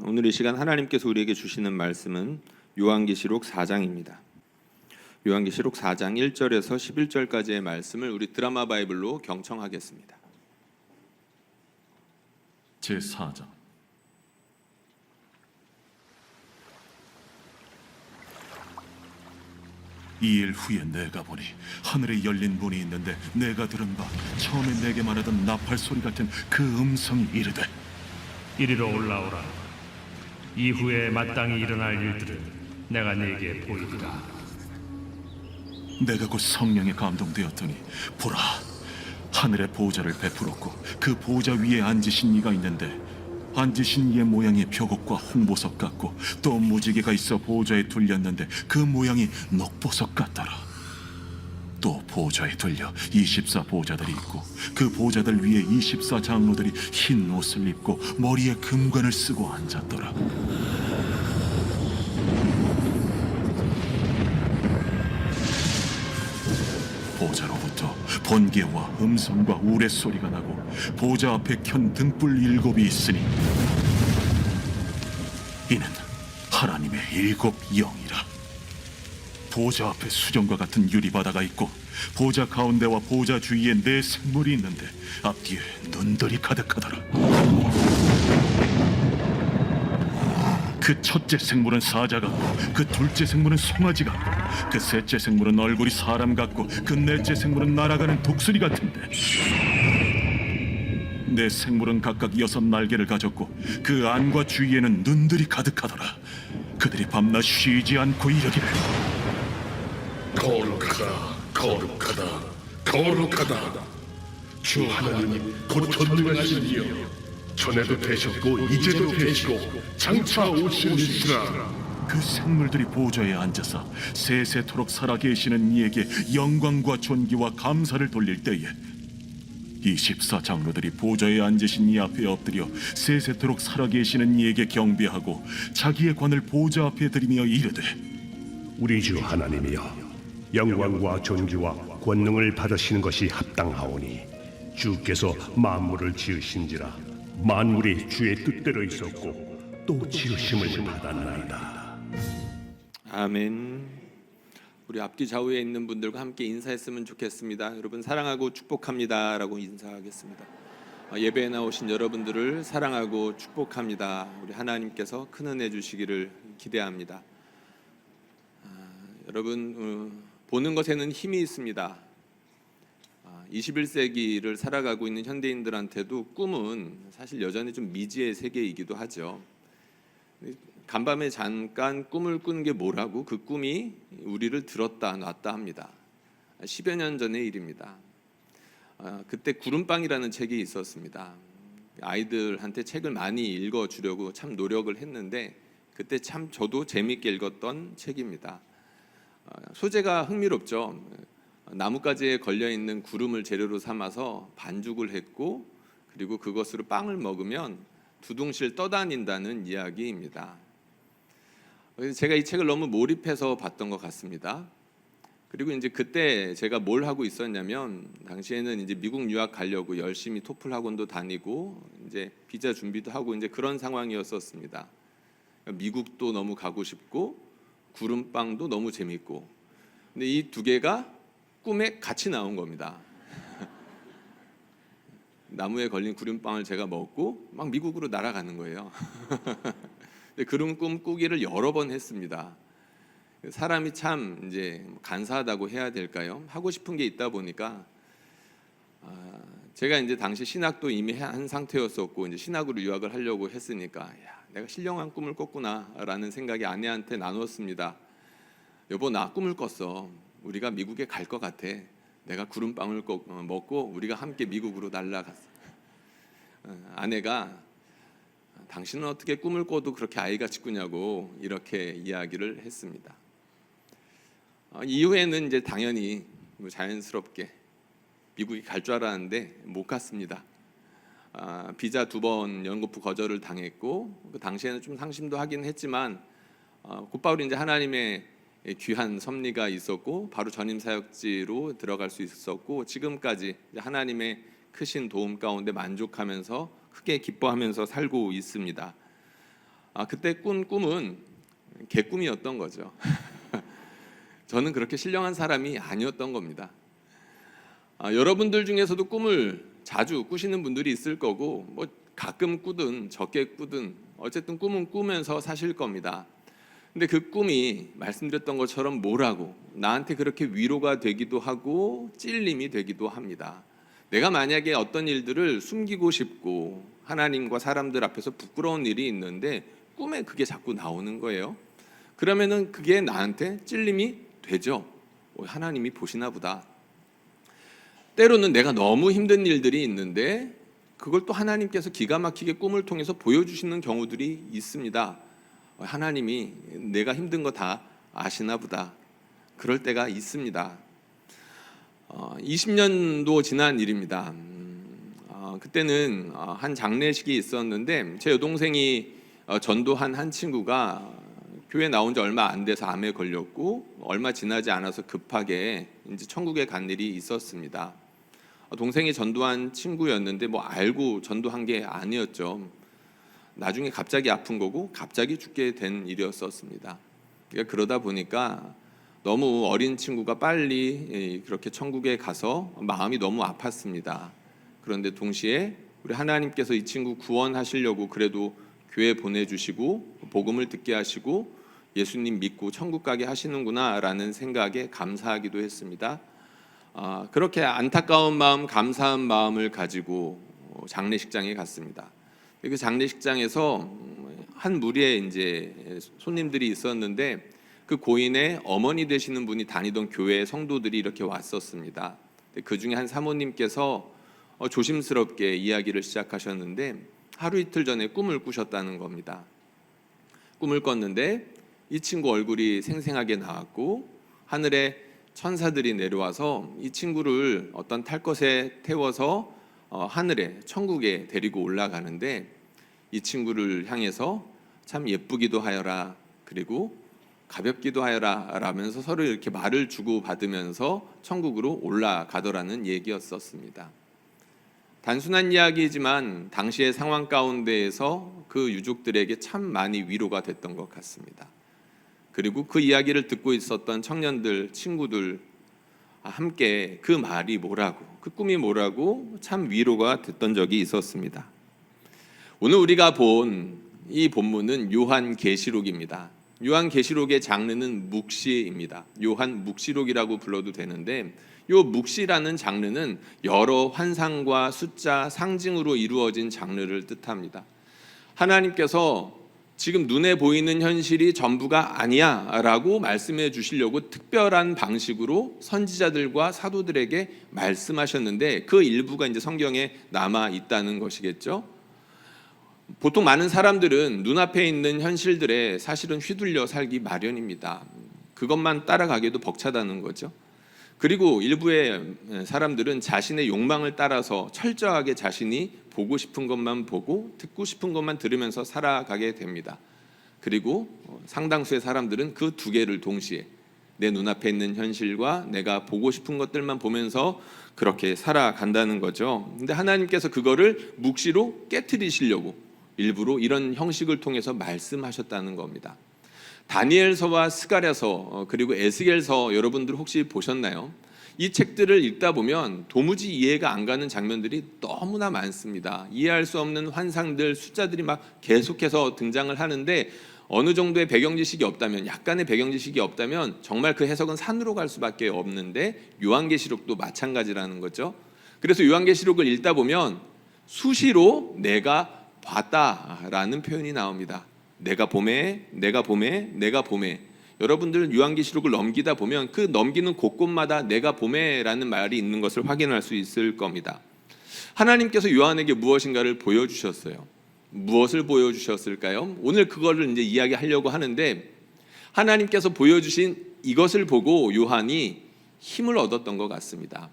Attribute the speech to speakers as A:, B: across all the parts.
A: 오늘 이 시간 하나님께서 우리에게 주시는 말씀은 요한계시록 4장입니다. 요한계시록 4장 1절에서 11절까지의 말씀을 우리 드라마 바이블로 경청하겠습니다.
B: 제4장. 이 일 후에 내가 보니 하늘에 열린 문이 있는데 내가 들은 바 처음에 내게 말하던 나팔 소리 같은 그 음성이 이르되
C: 이리로 올라오라. 이후에 마땅히 일어날 일들을 내가 네게 보이리라.
B: 내가 곧 성령에 감동되었더니 보라, 하늘에 보좌를 베풀었고 그 보좌 위에 앉으신 이가 있는데 앉으신 이의 모양이 벽옥과 홍보석 같고 또 무지개가 있어 보좌에 둘렸는데 그 모양이 녹보석 같더라. 또 보좌에 둘려 24 보좌들이 있고 그 보좌들 위에 24 장로들이 흰 옷을 입고 머리에 금관을 쓰고 앉았더라. 보좌로부터 번개와 음성과 우레소리가 나고 보좌 앞에 켠 등불 7이 있으니 이는 하나님의 7 영이라. 보좌 앞에 수정과 같은 유리바다가 있고 보좌 가운데와 보좌 주위에 4 생물이 있는데 앞뒤에 눈들이 가득하더라. 그 첫째 생물은 사자 같고 그 둘째 생물은 송아지 같고 그 셋째 생물은 얼굴이 사람 같고 그 넷째 생물은 날아가는 독수리 같은데 4 생물은 각각 6 날개를 가졌고 그 안과 주위에는 눈들이 가득하더라. 그들이 밤낮 쉬지 않고 이르기를
D: 거룩하다, 거룩하다, 거룩하다. 주 하나님 곧 전능하신 이여, 전에도 되셨고 이제도 되시고 장차 오실 이시라.
B: 그 생물들이 보좌에 앉아서 세세토록 살아계시는 이에게 영광과 존귀와 감사를 돌릴 때에 24 장로들이 보좌에 앉으신 이 앞에 엎드려 세세토록 살아계시는 이에게 경배하고 자기의 관을 보좌 앞에 들이며 이르되
E: 우리 주 하나님이여, 영광과 존귀와 권능을 받으시는 것이 합당하오니 주께서 만물을 지으신지라 만물이 주의 뜻대로 있었고 또 지으심을 받았나이다.
A: 아멘. 우리 앞뒤 좌우에 있는 분들과 함께 인사했으면 좋겠습니다. 여러분 사랑하고 축복합니다 라고 인사하겠습니다. 예배에 나오신 여러분들을 사랑하고 축복합니다. 우리 하나님께서 큰 은혜 주시기를 기대합니다. 여러분 보는 것에는 힘이 있습니다. 21세기를 살아가고 있는 현대인들한테도 꿈은 사실 여전히 좀 미지의 세계이기도 하죠. 간밤에 잠깐 꿈을 꾸는 게 뭐라고? 그 꿈이 우리를 들었다 놨다 합니다. 10여 년 전의 일입니다. 그때 구름빵이라는 책이 있었습니다. 아이들한테 책을 많이 읽어주려고 참 노력을 했는데 그때 참 저도 재미있게 읽었던 책입니다. 소재가 흥미롭죠. 나뭇가지에 걸려있는 구름을 재료로 삼아서 반죽을 했고 그리고 그것으로 빵을 먹으면 두둥실 떠다닌다는 이야기입니다. 제가 이 책을 너무 몰입해서 봤던 것 같습니다. 그리고 이제 그때 제가 뭘 하고 있었냐면 당시에는 이제 미국 유학 가려고 열심히 토플 학원도 다니고 이제 비자 준비도 하고 이제 그런 상황이었었습니다. 미국도 너무 가고 싶고 구름빵도 너무 재밌고 근데 이 2개가 꿈에 같이 나온 겁니다. 나무에 걸린 구름빵을 제가 먹고 막 미국으로 날아가는 거예요. 근데 그런 꿈 꾸기를 여러 번 했습니다. 사람이 참 이제 간사하다고 해야 될까요? 하고 싶은 게 있다 보니까 제가 이제 당시 신학도 이미 한 상태였었고 이제 신학으로 유학을 하려고 했으니까 야, 내가 신령한 꿈을 꿨구나라는 생각이 아내한테 나눴습니다. 여보, 나 꿈을 꿨어. 우리가 미국에 갈 것 같아. 내가 구름빵을 먹고 우리가 함께 미국으로 날아갔어. 아내가 당신은 어떻게 꿈을 꿔도 그렇게 아이같이 꾸냐고 이렇게 이야기를 했습니다. 이후에는 이제 당연히 자연스럽게 미국에 갈 줄 알았는데 못 갔습니다. 비자 2번 연거푸 거절을 당했고 그 당시에는 좀 상심도 하긴 했지만 곧바로 이제 하나님의 귀한 섭리가 있었고 바로 전임 사역지로 들어갈 수 있었고 지금까지 하나님의 크신 도움 가운데 만족하면서 크게 기뻐하면서 살고 있습니다. 그때 꾼 꿈은 개꿈이었던 거죠. 저는 그렇게 신령한 사람이 아니었던 겁니다. 여러분들 중에서도 꿈을 자주 꾸시는 분들이 있을 거고, 뭐 가끔 꾸든 적게 꾸든 어쨌든 꿈은 꾸면서 사실 겁니다. 근데 그 꿈이 말씀드렸던 것처럼 뭐라고 나한테 그렇게 위로가 되기도 하고 찔림이 되기도 합니다. 내가 만약에 어떤 일들을 숨기고 싶고 하나님과 사람들 앞에서 부끄러운 일이 있는데 꿈에 그게 자꾸 나오는 거예요. 그러면은 그게 나한테 찔림이 되죠. 하나님이 보시나 보다. 때로는 내가 너무 힘든 일들이 있는데 그걸 또 하나님께서 기가 막히게 꿈을 통해서 보여주시는 경우들이 있습니다. 하나님이 내가 힘든 거 다 아시나 보다. 그럴 때가 있습니다. 20년도 지난 일입니다. 그때는 한 장례식이 있었는데 제 여동생이 전도한 한 친구가 교회 나온 지 얼마 안 돼서 암에 걸렸고 얼마 지나지 않아서 급하게 이제 천국에 간 일이 있었습니다. 동생이 전도한 친구였는데 뭐 알고 전도한 게 아니었죠. 나중에 갑자기 아픈 거고 갑자기 죽게 된 일이었었습니다. 그러다 보니까 너무 어린 친구가 빨리 그렇게 천국에 가서 마음이 너무 아팠습니다. 그런데 동시에 우리 하나님께서 이 친구 구원하시려고 그래도 교회 보내주시고 복음을 듣게 하시고 예수님 믿고 천국 가게 하시는구나라는 생각에 감사하기도 했습니다. 그렇게 안타까운 마음, 감사한 마음을 가지고 장례식장에 갔습니다. 그 장례식장에서 한 무리의 이제 손님들이 있었는데 그 고인의 어머니 되시는 분이 다니던 교회 성도들이 이렇게 왔었습니다. 그 중에 한 사모님께서 조심스럽게 이야기를 시작하셨는데 하루 이틀 전에 꿈을 꾸셨다는 겁니다. 꿈을 꿨는데 이 친구 얼굴이 생생하게 나왔고 하늘에 천사들이 내려와서 이 친구를 어떤 탈 것에 태워서 하늘에 천국에 데리고 올라가는데 이 친구를 향해서 참 예쁘기도 하여라 그리고 가볍기도 하여라 라면서 서로 이렇게 말을 주고받으면서 천국으로 올라가더라는 얘기였었습니다. 단순한 이야기지만 당시의 상황 가운데에서 그 유족들에게 참 많이 위로가 됐던 것 같습니다. 그리고 그 이야기를 듣고 있었던 청년들, 친구들 함께 그 말이 뭐라고, 그 꿈이 뭐라고 참 위로가 됐던 적이 있었습니다. 오늘 우리가 본 이 본문은 요한계시록입니다. 요한계시록의 장르는 묵시입니다. 요한 묵시록이라고 불러도 되는데 요 묵시라는 장르는 여러 환상과 숫자, 상징으로 이루어진 장르를 뜻합니다. 하나님께서 지금 눈에 보이는 현실이 전부가 아니야 라고 말씀해 주시려고 특별한 방식으로 선지자들과 사도들에게 말씀하셨는데 그 일부가 이제 성경에 남아 있다는 것이겠죠. 보통 많은 사람들은 눈앞에 있는 현실들에 사실은 휘둘려 살기 마련입니다. 그것만 따라가기도 벅차다는 거죠. 그리고 일부의 사람들은 자신의 욕망을 따라서 철저하게 자신이 보고 싶은 것만 보고 듣고 싶은 것만 들으면서 살아가게 됩니다. 그리고 상당수의 사람들은 그 두 개를 동시에 내 눈앞에 있는 현실과 내가 보고 싶은 것들만 보면서 그렇게 살아간다는 거죠. 근데 하나님께서 그거를 묵시로 깨트리시려고 일부러 이런 형식을 통해서 말씀하셨다는 겁니다. 다니엘서와 스가랴서 그리고 에스겔서 여러분들 혹시 보셨나요? 이 책들을 읽다 보면 도무지 이해가 안 가는 장면들이 너무나 많습니다. 이해할 수 없는 환상들, 숫자들이 막 계속해서 등장을 하는데 어느 정도의 배경 지식이 없다면, 약간의 배경 지식이 없다면 정말 그 해석은 산으로 갈 수밖에 없는데 요한계시록도 마찬가지라는 거죠. 그래서 요한계시록을 읽다 보면 수시로 내가 봤다라는 표현이 나옵니다. 내가 보매, 내가 보매, 내가 보매. 여러분들 요한계시록을 넘기다 보면 그 넘기는 곳곳마다 내가 보매라는 말이 있는 것을 확인할 수 있을 겁니다. 하나님께서 요한에게 무엇인가를 보여주셨어요. 무엇을 보여주셨을까요? 오늘 그거를 이제 이야기하려고 하는데 하나님께서 보여주신 이것을 보고 요한이 힘을 얻었던 것 같습니다.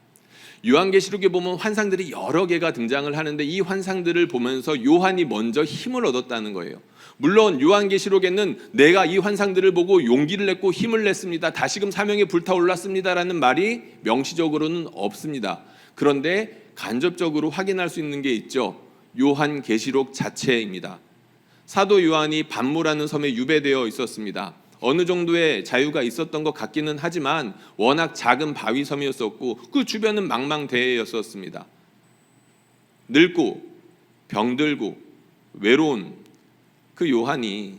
A: 요한계시록에 보면 환상들이 여러 개가 등장을 하는데 이 환상들을 보면서 요한이 먼저 힘을 얻었다는 거예요. 물론 요한계시록에는 내가 이 환상들을 보고 용기를 냈고 힘을 냈습니다. 다시금 사명에 불타올랐습니다라는 말이 명시적으로는 없습니다. 그런데 간접적으로 확인할 수 있는 게 있죠. 요한계시록 자체입니다. 사도 요한이 pat모라는 섬에 유배되어 있었습니다. 어느 정도의 자유가 있었던 것 같기는 하지만 워낙 작은 바위 섬이었었고 그 주변은 망망대해였었습니다. 늙고 병들고 외로운 그 요한이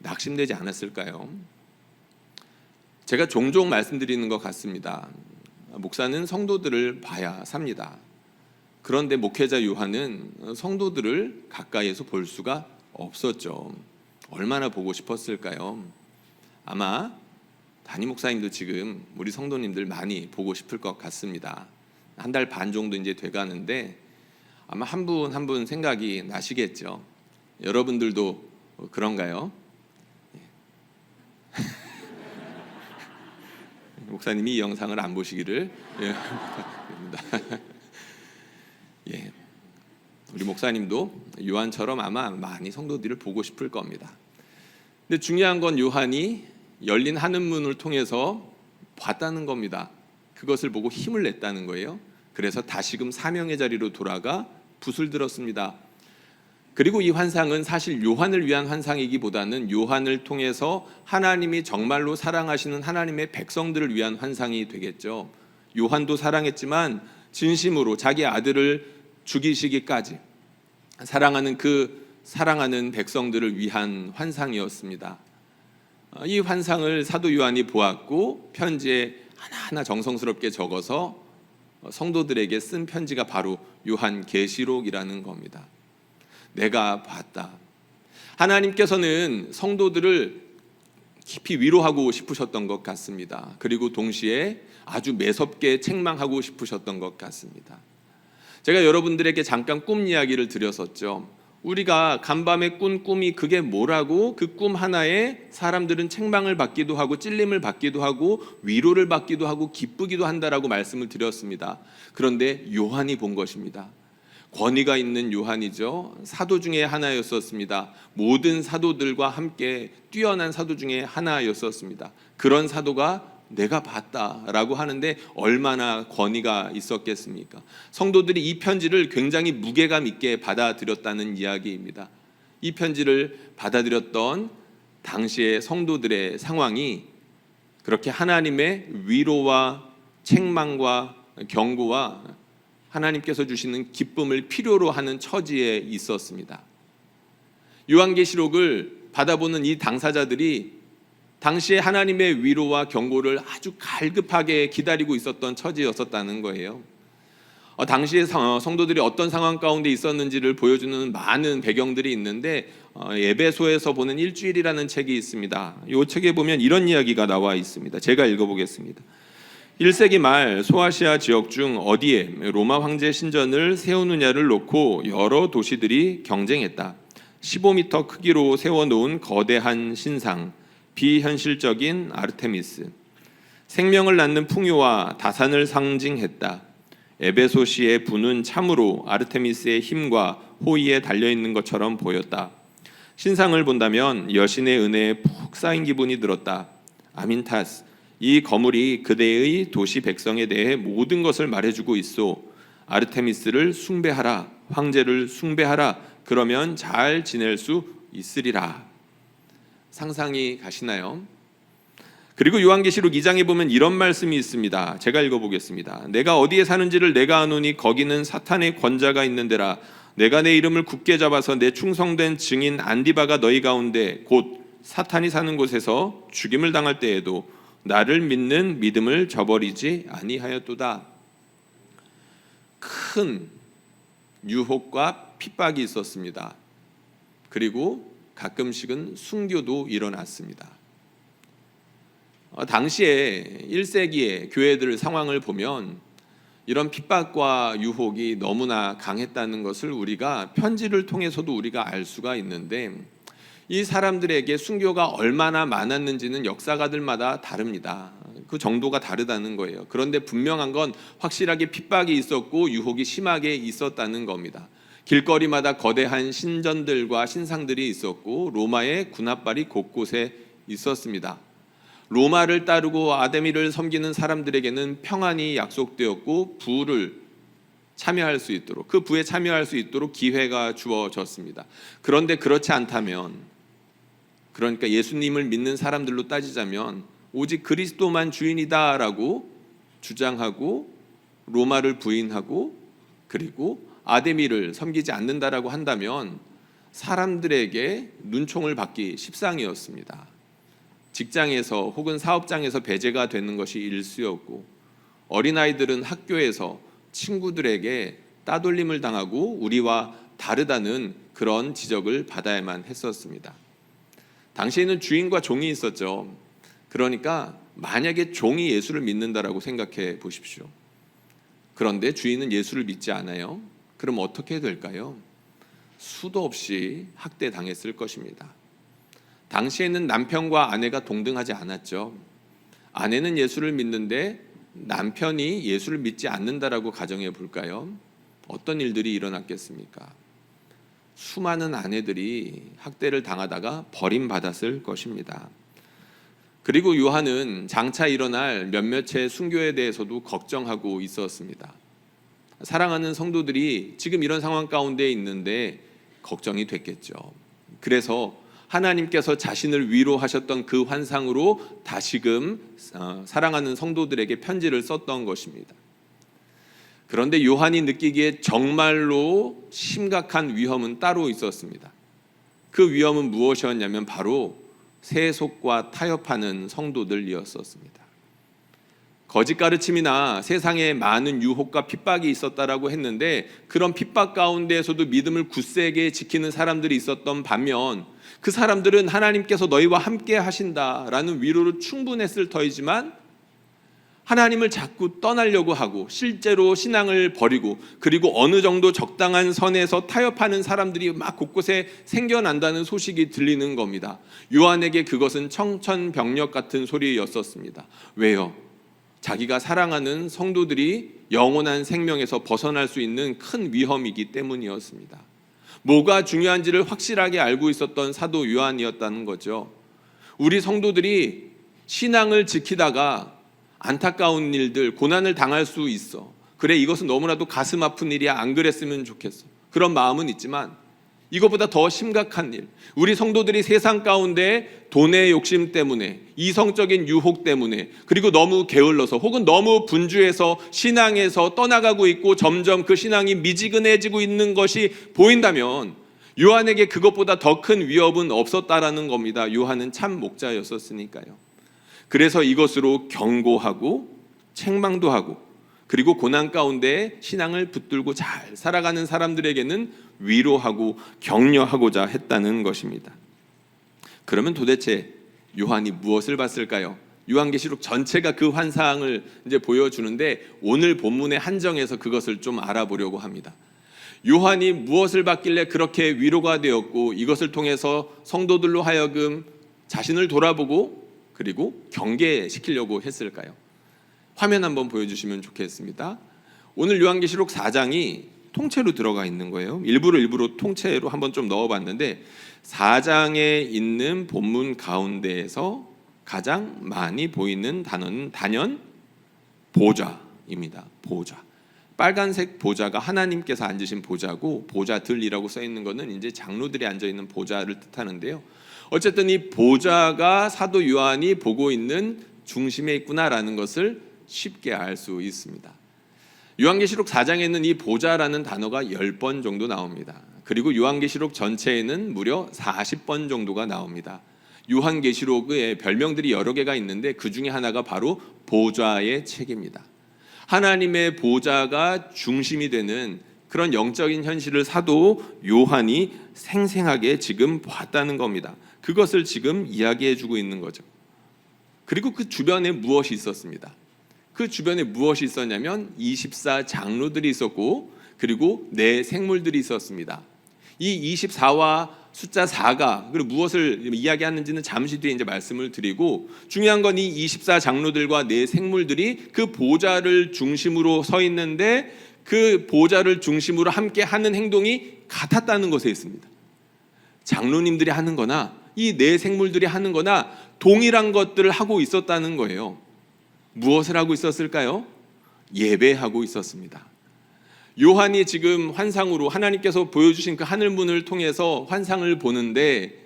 A: 낙심되지 않았을까요? 제가 종종 말씀드리는 것 같습니다. 목사는 성도들을 봐야 삽니다. 그런데 목회자 요한은 성도들을 가까이에서 볼 수가 없었죠. 얼마나 보고 싶었을까요? 아마 담임 목사님도 지금 우리 성도님들 많이 보고 싶을 것 같습니다. 한 달 반 정도 이제 돼가는데 아마 한 분 한 분 생각이 나시겠죠. 여러분들도 그런가요? 목사님이 이 영상을 안 보시기를 부탁드립니다. 예, 우리 목사님도 요한처럼 아마 많이 성도들을 보고 싶을 겁니다. 근데 중요한 건 요한이 열린 하늘 문을 통해서 봤다는 겁니다. 그것을 보고 힘을 냈다는 거예요. 그래서 다시금 사명의 자리로 돌아가 붓을 들었습니다. 그리고 이 환상은 사실 요한을 위한 환상이기보다는 요한을 통해서 하나님이 정말로 사랑하시는 하나님의 백성들을 위한 환상이 되겠죠. 요한도 사랑했지만 진심으로 자기 아들을 죽이시기까지 사랑하는 그 사랑하는 백성들을 위한 환상이었습니다. 이 환상을 사도 요한이 보았고 편지에 하나하나 정성스럽게 적어서 성도들에게 쓴 편지가 바로 요한계시록이라는 겁니다. 내가 봤다. 하나님께서는 성도들을 깊이 위로하고 싶으셨던 것 같습니다. 그리고 동시에 아주 매섭게 책망하고 싶으셨던 것 같습니다. 제가 여러분들에게 잠깐 꿈 이야기를 드렸었죠. 우리가 간밤에 꾼 꿈이 그게 뭐라고 그 꿈 하나에 사람들은 책망을 받기도 하고 찔림을 받기도 하고 위로를 받기도 하고 기쁘기도 한다라고 말씀을 드렸습니다. 그런데 요한이 본 것입니다. 권위가 있는 요한이죠. 사도 중에 하나였었습니다. 모든 사도들과 함께 뛰어난 사도 중에 하나였었습니다. 그런 사도가 내가 봤다라고 하는데 얼마나 권위가 있었겠습니까? 성도들이 이 편지를 굉장히 무게감 있게 받아들였다는 이야기입니다. 이 편지를 받아들였던 당시의 성도들의 상황이 그렇게 하나님의 위로와 책망과 경고와 하나님께서 주시는 기쁨을 필요로 하는 처지에 있었습니다. 요한계시록을 받아보는 이 당사자들이 당시에 하나님의 위로와 경고를 아주 갈급하게 기다리고 있었던 처지였었다는 거예요. 당시에 성도들이 어떤 상황 가운데 있었는지를 보여주는 많은 배경들이 있는데 에베소에서 보는 일주일이라는 책이 있습니다. 이 책에 보면 이런 이야기가 나와 있습니다. 제가 읽어보겠습니다. 1세기 말 소아시아 지역 중 어디에 로마 황제 신전을 세우느냐를 놓고 여러 도시들이 경쟁했다. 15m 크기로 세워놓은 거대한 신상, 비현실적인 아르테미스, 생명을 낳는 풍요와 다산을 상징했다. 에베소시의 분은 참으로 아르테미스의 힘과 호의에 달려있는 것처럼 보였다. 신상을 본다면 여신의 은혜에 푹 쌓인 기분이 들었다. 아민타스, 이 거물이 그대의 도시 백성에 대해 모든 것을 말해주고 있어. 아르테미스를 숭배하라, 황제를 숭배하라. 그러면 잘 지낼 수 있으리라. 상상이 가시나요? 그리고 요한계시록 2장에 보면 이런 말씀이 있습니다. 제가 읽어보겠습니다. 내가 어디에 사는지를 내가 아노니 거기는 사탄의 권자가 있는 데라. 내가 내 이름을 굳게 잡아서 내 충성된 증인 안디바가 너희 가운데 곧 사탄이 사는 곳에서 죽임을 당할 때에도 나를 믿는 믿음을 저버리지 아니하였도다. 큰 유혹과 핍박이 있었습니다. 그리고 가끔씩은 순교도 일어났습니다. 당시에 1세기의 교회들 상황을 보면 이런 핍박과 유혹이 너무나 강했다는 것을 우리가 편지를 통해서도 우리가 알 수가 있는데 이 사람들에게 순교가 얼마나 많았는지는 역사가들마다 다릅니다. 그 정도가 다르다는 거예요. 그런데 분명한 건 확실하게 핍박이 있었고 유혹이 심하게 있었다는 겁니다. 길거리마다 거대한 신전들과 신상들이 있었고 로마의 군합발이 곳곳에 있었습니다. 로마를 따르고 아데미를 섬기는 사람들에게는 평안이 약속되었고 부를 참여할 수 있도록, 그 부에 참여할 수 있도록 기회가 주어졌습니다. 그런데 그렇지 않다면, 그러니까 예수님을 믿는 사람들로 따지자면 오직 그리스도만 주인이다라고 주장하고 로마를 부인하고 그리고 아데미를 섬기지 않는다라고 한다면 사람들에게 눈총을 받기 십상이었습니다. 직장에서 혹은 사업장에서 배제가 되는 것이 일쑤였고, 어린아이들은 학교에서 친구들에게 따돌림을 당하고 우리와 다르다는 그런 지적을 받아야만 했었습니다. 당시에는 주인과 종이 있었죠. 그러니까 만약에 종이 예수를 믿는다라고 생각해 보십시오. 그런데 주인은 예수를 믿지 않아요. 그럼 어떻게 될까요? 수도 없이 학대당했을 것입니다. 당시에는 남편과 아내가 동등하지 않았죠. 아내는 예수를 믿는데 남편이 예수를 믿지 않는다라고 가정해 볼까요? 어떤 일들이 일어났겠습니까? 수많은 아내들이 학대를 당하다가 버림받았을 것입니다. 그리고 요한은 장차 일어날 몇몇의 순교에 대해서도 걱정하고 있었습니다. 사랑하는 성도들이 지금 이런 상황 가운데 있는데 걱정이 됐겠죠. 그래서 하나님께서 자신을 위로하셨던 그 환상으로 다시금 사랑하는 성도들에게 편지를 썼던 것입니다. 그런데 요한이 느끼기에 정말로 심각한 위험은 따로 있었습니다. 그 위험은 무엇이었냐면 바로 세속과 타협하는 성도들이었습니다. 거짓 가르침이나 세상에 많은 유혹과 핍박이 있었다라고 했는데, 그런 핍박 가운데에서도 믿음을 굳세게 지키는 사람들이 있었던 반면, 그 사람들은 하나님께서 너희와 함께 하신다라는 위로로 충분했을 터이지만 하나님을 자꾸 떠나려고 하고 실제로 신앙을 버리고 그리고 어느 정도 적당한 선에서 타협하는 사람들이 막 곳곳에 생겨난다는 소식이 들리는 겁니다. 요한에게 그것은 청천벽력 같은 소리였었습니다. 왜요? 자기가 사랑하는 성도들이 영원한 생명에서 벗어날 수 있는 큰 위험이기 때문이었습니다. 뭐가 중요한지를 확실하게 알고 있었던 사도 요한이었다는 거죠. 우리 성도들이 신앙을 지키다가 안타까운 일들, 고난을 당할 수 있어. 그래, 이것은 너무나도 가슴 아픈 일이야. 안 그랬으면 좋겠어. 그런 마음은 있지만 이것보다 더 심각한 일, 우리 성도들이 세상 가운데 돈의 욕심 때문에, 이성적인 유혹 때문에, 그리고 너무 게을러서 혹은 너무 분주해서 신앙에서 떠나가고 있고 점점 그 신앙이 미지근해지고 있는 것이 보인다면 요한에게 그것보다 더 큰 위협은 없었다라는 겁니다. 요한은 참 목자였었으니까요. 그래서 이것으로 경고하고 책망도 하고 그리고 고난 가운데 신앙을 붙들고 잘 살아가는 사람들에게는 위로하고 격려하고자 했다는 것입니다. 그러면 도대체 요한이 무엇을 봤을까요? 요한계시록 전체가 그 환상을 이제 보여주는데 오늘 본문의 한정에서 그것을 좀 알아보려고 합니다. 요한이 무엇을 봤길래 그렇게 위로가 되었고 이것을 통해서 성도들로 하여금 자신을 돌아보고 그리고 경계시키려고 했을까요? 화면 한번 보여주시면 좋겠습니다. 오늘 요한계시록 4장이 통째로 들어가 있는 거예요. 일부러 통째로 한번 좀 넣어봤는데 4장에 있는 본문 가운데에서 가장 많이 보이는 단어는 단연 보좌입니다. 보좌. 빨간색 보좌가 하나님께서 앉으신 보좌고 보좌들이라고 써 있는 것은 이제 장로들이 앉아 있는 보좌를 뜻하는데요. 어쨌든 이 보좌가 사도 요한이 보고 있는 중심에 있구나라는 것을 쉽게 알 수 있습니다. 요한계시록 4장에는 이 보좌라는 단어가 10번 정도 나옵니다. 그리고 요한계시록 전체에는 무려 40번 정도가 나옵니다. 요한계시록의 별명들이 여러 개가 있는데 그 중에 하나가 바로 보좌의 책입니다. 하나님의 보좌가 중심이 되는 그런 영적인 현실을 사도 요한이 생생하게 지금 봤다는 겁니다. 그것을 지금 이야기해주고 있는 거죠. 그리고 그 주변에 무엇이 있었습니다. 그 주변에 무엇이 있었냐면 24장로들이 있었고 그리고 네 생물들이 있었습니다. 이 24와 숫자 4가 그리고 무엇을 이야기하는지는 잠시 뒤에 이제 말씀을 드리고, 중요한 건 이 24장로들과 네 생물들이 그 보좌를 중심으로 서 있는데 그 보좌를 중심으로 함께 하는 행동이 같았다는 것에 있습니다. 장로님들이 하는 거나 이 네 생물들이 하는 거나 동일한 것들을 하고 있었다는 거예요. 무엇을 하고 있었을까요? 예배하고 있었습니다. 요한이 지금 환상으로 하나님께서 보여주신 그 하늘문을 통해서 환상을 보는데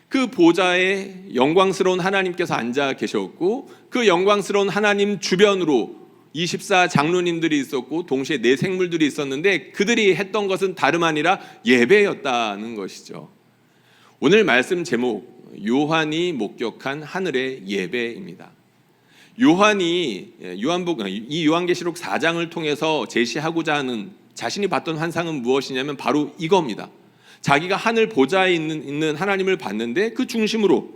A: 그 보좌에 영광스러운 하나님께서 앉아 계셨고 그 영광스러운 하나님 주변으로 24 장로님들이 있었고 동시에 네 생물들이 있었는데 그들이 했던 것은 다름 아니라 예배였다는 것이죠. 오늘 말씀 제목 요한이 목격한 하늘의 예배입니다. 요한이 이 요한계시록 4장을 통해서 제시하고자 하는 자신이 봤던 환상은 무엇이냐면 바로 이겁니다. 자기가 하늘 보좌에 있는 하나님을 봤는데 그 중심으로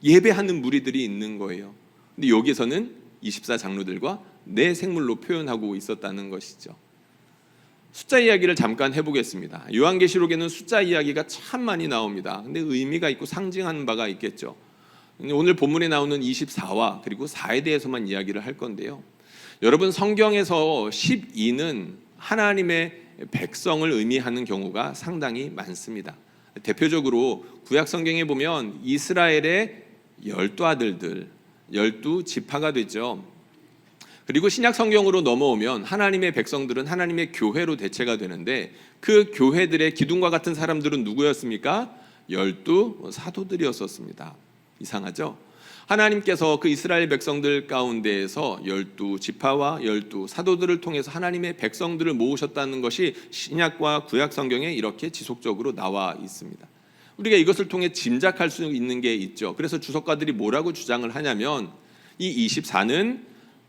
A: 예배하는 무리들이 있는 거예요. 근데 여기서는 24 장로들과 네 생물로 표현하고 있었다는 것이죠. 숫자 이야기를 잠깐 해보겠습니다. 요한계시록에는 숫자 이야기가 참 많이 나옵니다. 근데 의미가 있고 상징하는 바가 있겠죠. 오늘 본문에 나오는 24와 그리고 4에 대해서만 이야기를 할 건데요. 여러분, 성경에서 12는 하나님의 백성을 의미하는 경우가 상당히 많습니다. 대표적으로 구약 성경에 보면 이스라엘의 12아들들, 12지파가 되죠. 그리고 신약 성경으로 넘어오면 하나님의 백성들은 하나님의 교회로 대체가 되는데 그 교회들의 기둥과 같은 사람들은 누구였습니까? 12사도들이었었습니다. 이상하죠? 하나님께서 그 이스라엘 백성들 가운데에서 12지파와 12사도들을 통해서 하나님의 백성들을 모으셨다는 것이 신약과 구약 성경에 이렇게 지속적으로 나와 있습니다. 우리가 이것을 통해 짐작할 수 있는 게 있죠. 그래서 주석가들이 뭐라고 주장을 하냐면 이 24는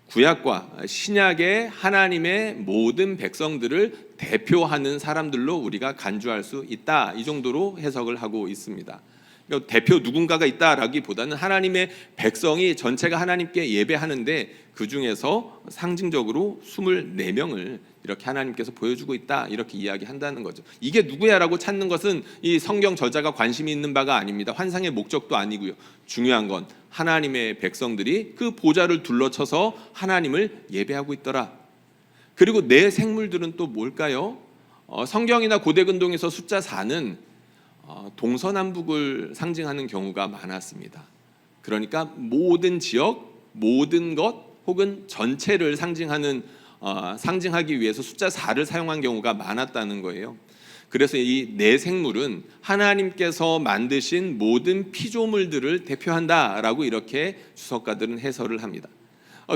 A: 구약과 신약의 하나님의 모든 백성들을 대표하는 사람들로 우리가 간주할 수 있다. 이 정도로 해석을 하고 있습니다. 그러니까 대표 누군가가 있다라기보다는 하나님의 백성이 전체가 하나님께 예배하는데 그 중에서 상징적으로 24명을 이렇게 하나님께서 보여주고 있다, 이렇게 이야기한다는 거죠. 이게 누구야라고 찾는 것은 이 성경 저자가 관심이 있는 바가 아닙니다. 환상의 목적도 아니고요. 중요한 건 하나님의 백성들이 그 보좌를 둘러쳐서 하나님을 예배하고 있더라. 그리고 네 생물들은 또 뭘까요? 성경이나 고대 근동에서 숫자 4는 동서남북을 상징하는 경우가 많았습니다. 그러니까 모든 지역, 모든 것 혹은 전체를 상징하기 위해서 숫자 4를 사용한 경우가 많았다는 거예요. 그래서 이 네 생물은 하나님께서 만드신 모든 피조물들을 대표한다라고 이렇게 주석가들은 해설을 합니다.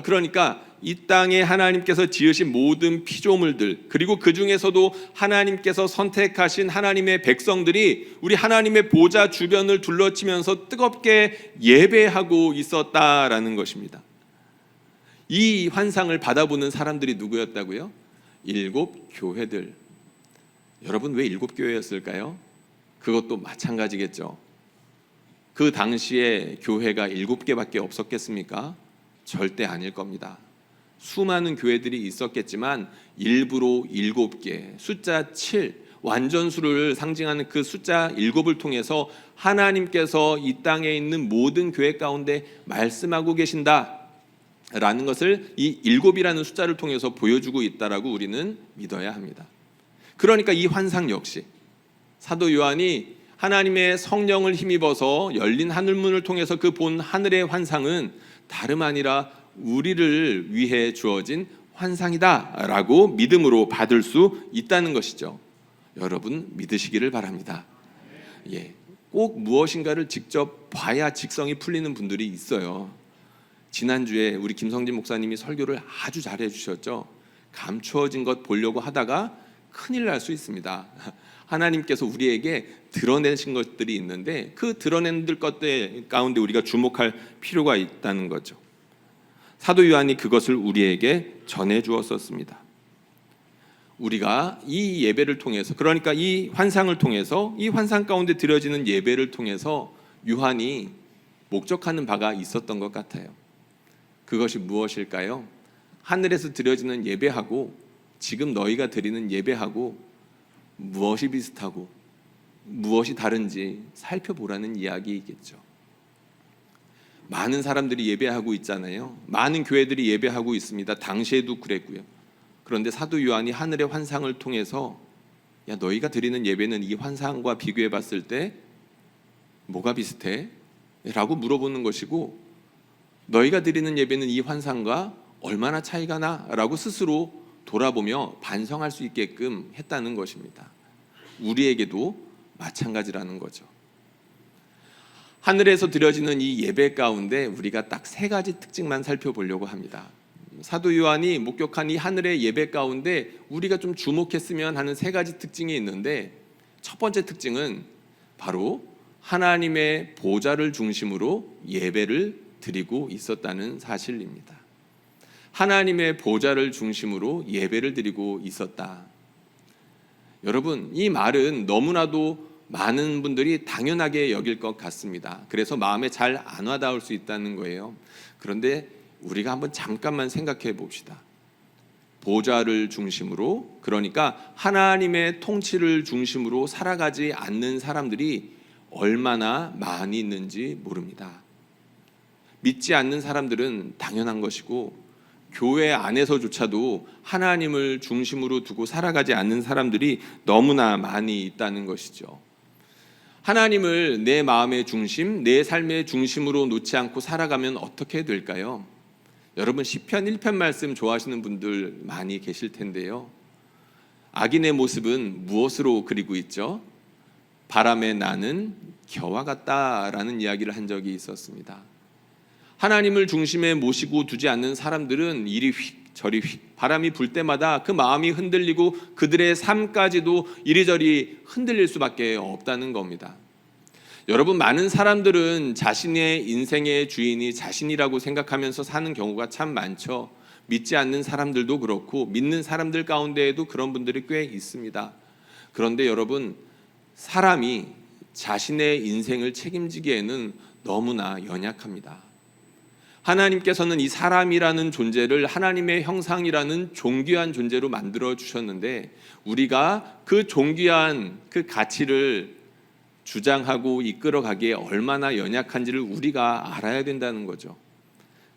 A: 그러니까 이 땅에 하나님께서 지으신 모든 피조물들, 그리고 그 중에서도 하나님께서 선택하신 하나님의 백성들이 우리 하나님의 보좌 주변을 둘러치면서 뜨겁게 예배하고 있었다라는 것입니다. 이 환상을 받아보는 사람들이 누구였다고요? 7 교회들. 여러분, 왜 7 교회였을까요? 그것도 마찬가지겠죠. 그 당시에 교회가 7개밖에 없었겠습니까? 절대 아닐 겁니다. 수많은 교회들이 있었겠지만 일부러 7개, 숫자 7, 완전수를 상징하는 그 숫자 7을 통해서 하나님께서 이 땅에 있는 모든 교회 가운데 말씀하고 계신다라는 것을 이 7이라는 숫자를 통해서 보여주고 있다라고 우리는 믿어야 합니다. 그러니까 이 환상 역시 사도 요한이 하나님의 성령을 힘입어서 열린 하늘문을 통해서 그 본 하늘의 환상은 다름 아니라 우리를 위해 주어진 환상이다라고 믿음으로 받을 수 있다는 것이죠. 여러분, 믿으시기를 바랍니다. 꼭 무엇인가를 직접 봐야 직성이 풀리는 분들이 있어요. 지난주에 우리 김성진 목사님이 설교를 아주 잘해 주셨죠. 감추어진 것 보려고 하다가 큰일 날 수 있습니다. 하나님께서 우리에게 드러내신 것들이 있는데 그 드러낸 것들 가운데 우리가 주목할 필요가 있다는 거죠. 사도 요한이 그것을 우리에게 전해 주었었습니다. 우리가 이 예배를 통해서, 그러니까 이 환상을 통해서, 이 환상 가운데 드려지는 예배를 통해서 요한이 목적하는 바가 있었던 것 같아요. 그것이 무엇일까요? 하늘에서 드려지는 예배하고 지금 너희가 드리는 예배하고 무엇이 비슷하고 무엇이 다른지 살펴보라는 이야기이겠죠. 많은 사람들이 예배하고 있잖아요. 많은 교회들이 예배하고 있습니다. 당시에도 그랬고요. 그런데 사도 요한이 하늘의 환상을 통해서 야, 너희가 드리는 예배는 이 환상과 비교해 봤을 때 뭐가 비슷해? 라고 물어보는 것이고, 너희가 드리는 예배는 이 환상과 얼마나 차이가 나? 라고 스스로 돌아보며 반성할 수 있게끔 했다는 것입니다. 우리에게도 마찬가지라는 거죠. 하늘에서 드려지는 이 예배 가운데 우리가 딱 세 가지 특징만 살펴보려고 합니다. 사도 요한이 목격한 이 하늘의 예배 가운데 우리가 좀 주목했으면 하는 세 가지 특징이 있는데, 첫 번째 특징은 바로 하나님의 보좌를 중심으로 예배를 드리고 있었다는 사실입니다. 하나님의 보좌를 중심으로 예배를 드리고 있었다. 여러분, 이 말은 너무나도 많은 분들이 당연하게 여길 것 같습니다. 그래서 마음에 잘 안 와닿을 수 있다는 거예요. 그런데 우리가 한번 잠깐만 생각해 봅시다. 보좌를 중심으로, 그러니까 하나님의 통치를 중심으로 살아가지 않는 사람들이 얼마나 많이 있는지 모릅니다. 믿지 않는 사람들은 당연한 것이고, 교회 안에서조차도 하나님을 중심으로 두고 살아가지 않는 사람들이 너무나 많이 있다는 것이죠. 하나님을 내 마음의 중심, 내 삶의 중심으로 놓지 않고 살아가면 어떻게 될까요? 여러분, 시편 1편 말씀 좋아하시는 분들 많이 계실 텐데요. 악인의 모습은 무엇으로 그리고 있죠? 바람에 나는 겨와 같다라는 이야기를 한 적이 있었습니다. 하나님을 중심에 모시고 두지 않는 사람들은 이리 휙 저리 휙, 바람이 불 때마다 그 마음이 흔들리고 그들의 삶까지도 이리저리 흔들릴 수밖에 없다는 겁니다. 여러분, 많은 사람들은 자신의 인생의 주인이 자신이라고 생각하면서 사는 경우가 참 많죠. 믿지 않는 사람들도 그렇고 믿는 사람들 가운데에도 그런 분들이 꽤 있습니다. 그런데 여러분, 사람이 자신의 인생을 책임지기에는 너무나 연약합니다. 하나님께서는 이 사람이라는 존재를 하나님의 형상이라는 존귀한 존재로 만들어 주셨는데, 우리가 그 존귀한 그 가치를 주장하고 이끌어가기에 얼마나 연약한지를 우리가 알아야 된다는 거죠.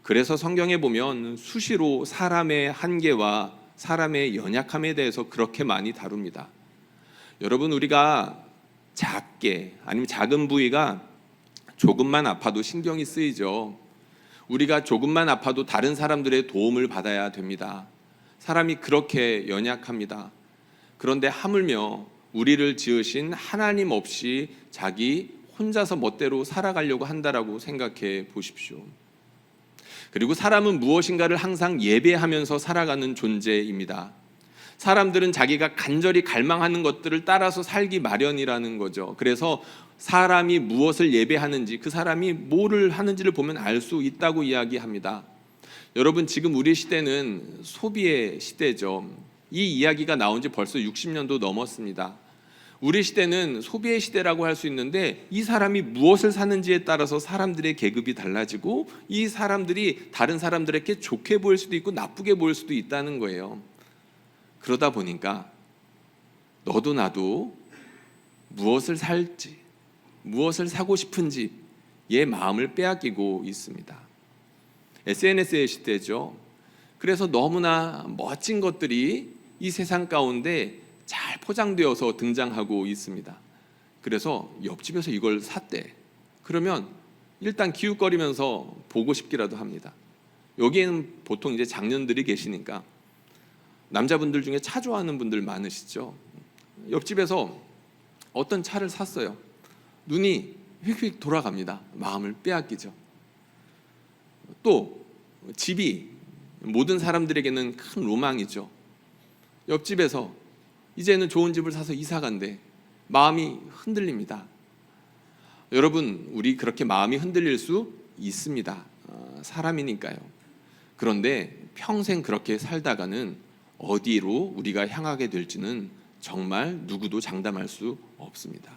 A: 그래서 성경에 보면 수시로 사람의 한계와 사람의 연약함에 대해서 그렇게 많이 다룹니다. 여러분, 우리가 작게, 아니면 작은 부위가 조금만 아파도 신경이 쓰이죠. 우리가 조금만 아파도 다른 사람들의 도움을 받아야 됩니다. 사람이 그렇게 연약합니다. 그런데 하물며 우리를 지으신 하나님 없이 자기 혼자서 멋대로 살아가려고 한다라고 생각해 보십시오. 그리고 사람은 무엇인가를 항상 예배하면서 살아가는 존재입니다. 사람들은 자기가 간절히 갈망하는 것들을 따라서 살기 마련이라는 거죠. 그래서 사람이 무엇을 예배하는지, 그 사람이 뭐를 하는지를 보면 알 수 있다고 이야기합니다. 여러분, 지금 우리 시대는 소비의 시대죠. 이 이야기가 나온 지 벌써 60년도 넘었습니다. 우리 시대는 소비의 시대라고 할 수 있는데, 이 사람이 무엇을 사는지에 따라서 사람들의 계급이 달라지고, 이 사람들이 다른 사람들에게 좋게 보일 수도 있고 나쁘게 보일 수도 있다는 거예요. 그러다 보니까 너도 나도 무엇을 살지, 무엇을 사고 싶은지 얘 마음을 빼앗기고 있습니다. SNS의 시대죠. 그래서 너무나 멋진 것들이 이 세상 가운데 잘 포장되어서 등장하고 있습니다. 그래서 옆집에서 이걸 샀대. 그러면 일단 기웃거리면서 보고 싶기라도 합니다. 여기에는 보통 이제 장년들이 계시니까 남자분들 중에 차 좋아하는 분들 많으시죠. 옆집에서 어떤 차를 샀어요. 눈이 휙휙 돌아갑니다. 마음을 빼앗기죠. 또 집이 모든 사람들에게는 큰 로망이죠. 옆집에서 이제는 좋은 집을 사서 이사 간대. 마음이 흔들립니다. 여러분, 우리 그렇게 마음이 흔들릴 수 있습니다. 사람이니까요. 그런데 평생 그렇게 살다가는 어디로 우리가 향하게 될지는 정말 누구도 장담할 수 없습니다.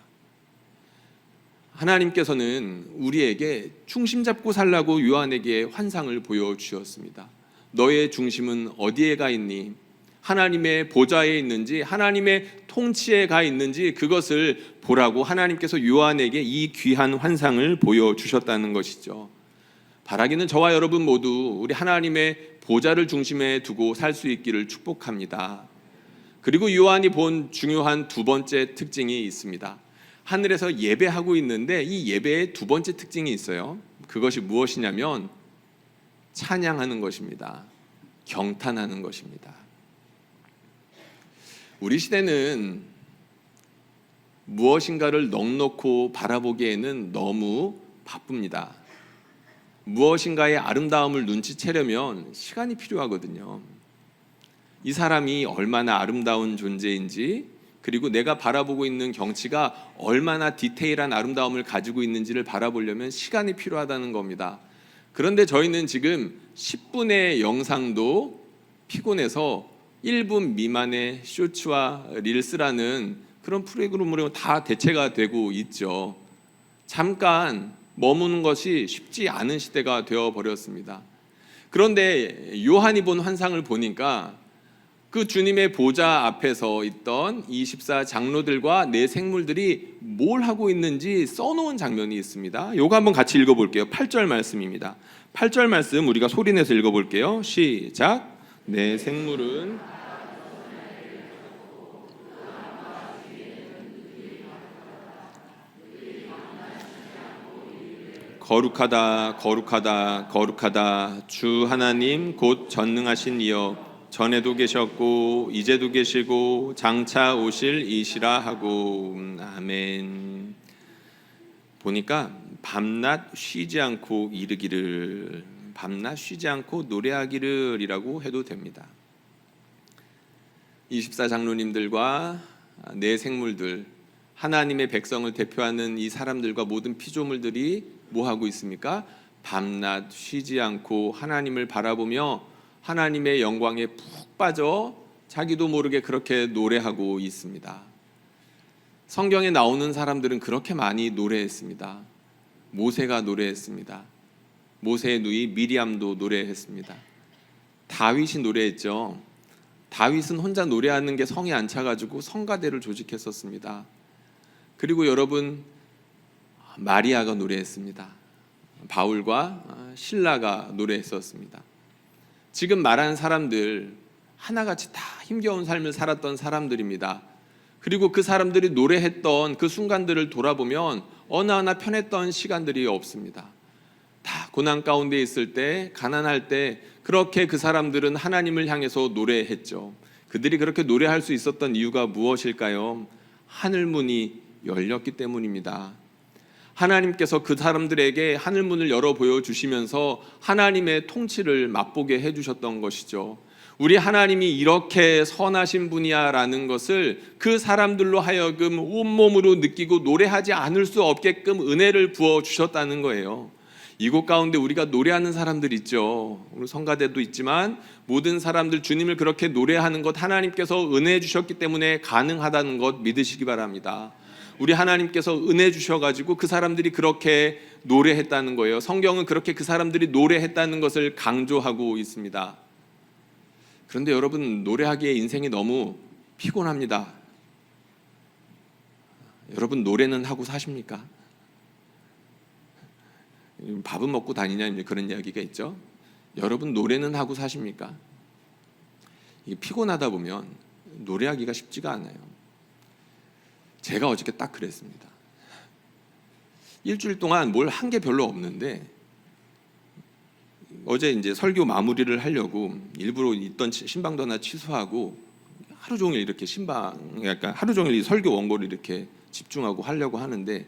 A: 하나님께서는 우리에게 중심 잡고 살라고 요한에게 환상을 보여주셨습니다. 너의 중심은 어디에 가 있니? 하나님의 보좌에 있는지, 하나님의 통치에 가 있는지 그것을 보라고 하나님께서 요한에게 이 귀한 환상을 보여주셨다는 것이죠. 바라기는 저와 여러분 모두 우리 하나님의 보좌를 중심에 두고 살 수 있기를 축복합니다. 그리고 요한이 본 중요한 두 번째 특징이 있습니다. 하늘에서 예배하고 있는데 이 예배의 두 번째 특징이 있어요. 그것이 무엇이냐면 찬양하는 것입니다. 경탄하는 것입니다. 우리 시대는 무엇인가를 넉넉히 바라보기에는 너무 바쁩니다. 무엇인가의 아름다움을 눈치채려면 시간이 필요하거든요. 이 사람이 얼마나 아름다운 존재인지, 그리고 내가 바라보고 있는 경치가 얼마나 디테일한 아름다움을 가지고 있는지를 바라보려면 시간이 필요하다는 겁니다. 그런데 저희는 지금 10분의 영상도 피곤해서 1분 미만의 쇼츠와 릴스라는 그런 프로그램으로 다 대체가 되고 있죠. 잠깐 머무는 것이 쉽지 않은 시대가 되어버렸습니다. 그런데 요한이 본 환상을 보니까 그 주님의 보좌 앞에서 있던 24 장로들과 네 생물들이 뭘 하고 있는지 써놓은 장면이 있습니다. 요거 한번 같이 읽어볼게요. 8절 말씀입니다. 8절 말씀 우리가 소리내서 읽어볼게요. 시작. 네 생물은 거룩하다 거룩하다 거룩하다 주 하나님 곧 전능하신 이여 전에도 계셨고 이제도 계시고 장차 오실 이시라 하고 아멘. 보니까 밤낮 쉬지 않고 이르기를, 밤낮 쉬지 않고 노래하기를 이라고 해도 됩니다. 24 장로님들과 네 생물들, 하나님의 백성을 대표하는 이 사람들과 모든 피조물들이 뭐 하고 있습니까? 밤낮 쉬지 않고 하나님을 바라보며 하나님의 영광에 푹 빠져 자기도 모르게 그렇게 노래하고 있습니다. 성경에 나오는 사람들은 그렇게 많이 노래했습니다. 모세가 노래했습니다. 모세의 누이 미리암도 노래했습니다. 다윗이 노래했죠. 다윗은 혼자 노래하는 게 성이 안 차가지고 성가대를 조직했었습니다. 그리고 여러분, 마리아가 노래했습니다. 바울과 신라가 노래했었습니다. 지금 말한 사람들 하나같이 다 힘겨운 삶을 살았던 사람들입니다. 그리고 그 사람들이 노래했던 그 순간들을 돌아보면 어느 하나 편했던 시간들이 없습니다. 다 고난 가운데 있을 때, 가난할 때 그렇게 그 사람들은 하나님을 향해서 노래했죠. 그들이 그렇게 노래할 수 있었던 이유가 무엇일까요? 하늘문이 열렸기 때문입니다. 하나님께서 그 사람들에게 하늘문을 열어 보여주시면서 하나님의 통치를 맛보게 해주셨던 것이죠. 우리 하나님이 이렇게 선하신 분이야 라는 것을 그 사람들로 하여금 온몸으로 느끼고 노래하지 않을 수 없게끔 은혜를 부어주셨다는 거예요. 이곳 가운데 우리가 노래하는 사람들 있죠. 우리 성가대도 있지만 모든 사람들 주님을 그렇게 노래하는 것 하나님께서 은혜 주셨기 때문에 가능하다는 것 믿으시기 바랍니다. 우리 하나님께서 은혜 주셔가지고 그 사람들이 그렇게 노래했다는 거예요. 성경은 그렇게 그 사람들이 노래했다는 것을 강조하고 있습니다. 그런데 여러분, 노래하기에 인생이 너무 피곤합니다. 여러분, 노래는 하고 사십니까? 밥은 먹고 다니냐 그런 이야기가 있죠. 여러분, 노래는 하고 사십니까? 이게 피곤하다 보면 노래하기가 쉽지가 않아요. 제가 어저께 딱 그랬습니다. 일주일 동안 뭘 한 게 별로 없는데 어제 이제 설교 마무리를 하려고 일부러 있던 신방도 하나 취소하고 하루 종일 이렇게 약간 하루 종일 이 설교 원고를 이렇게 집중하고 하려고 하는데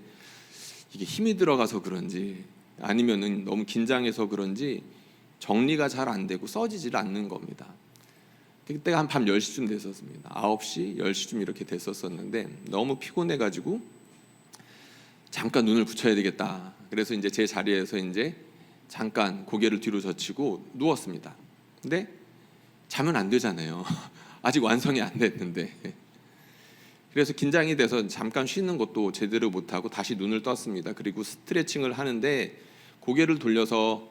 A: 이게 힘이 들어가서 그런지 아니면은 너무 긴장해서 그런지 정리가 잘 안 되고 써지질 않는 겁니다. 그때가 한 밤 10시쯤 됐었습니다. 9시, 10시쯤 이렇게 됐었었는데 너무 피곤해가지고 잠깐 눈을 붙여야 되겠다. 그래서 이제 제 자리에서 이제 잠깐 고개를 뒤로 젖히고 누웠습니다. 근데 자면 안 되잖아요. 아직 완성이 안 됐는데. 그래서 긴장이 돼서 잠깐 쉬는 것도 제대로 못하고 다시 눈을 떴습니다. 그리고 스트레칭을 하는데 고개를 돌려서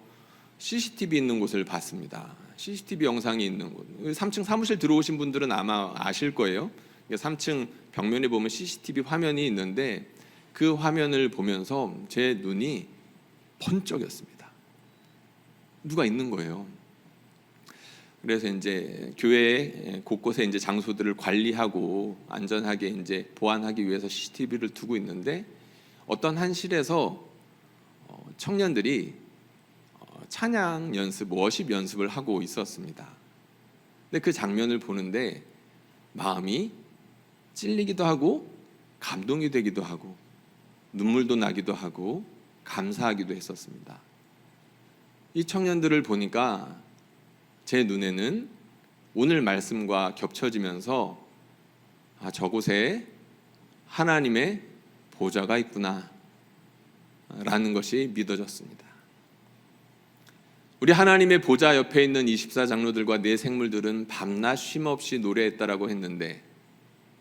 A: CCTV 있는 곳을 봤습니다. CCTV 영상이 있는 곳. 3층 사무실 들어오신 분들은 아마 아실 거예요. 3층 벽면에 보면 CCTV 화면이 있는데 그 화면을 보면서 제 눈이 번쩍였습니다. 누가 있는 거예요. 그래서 이제 교회 곳곳에 이제 장소들을 관리하고 안전하게 이제 보안하기 위해서 CCTV를 두고 있는데 어떤 한 실에서 청년들이 찬양 연습, 워십 연습을 하고 있었습니다. 근데 그 장면을 보는데 마음이 찔리기도 하고 감동이 되기도 하고 눈물도 나기도 하고 감사하기도 했었습니다. 이 청년들을 보니까 제 눈에는 오늘 말씀과 겹쳐지면서 저곳에 하나님의 보좌가 있구나 라는 것이 믿어졌습니다. 우리 하나님의 보좌 옆에 있는 24장로들과 네 생물들은 밤낮 쉼없이 노래했다라고 했는데,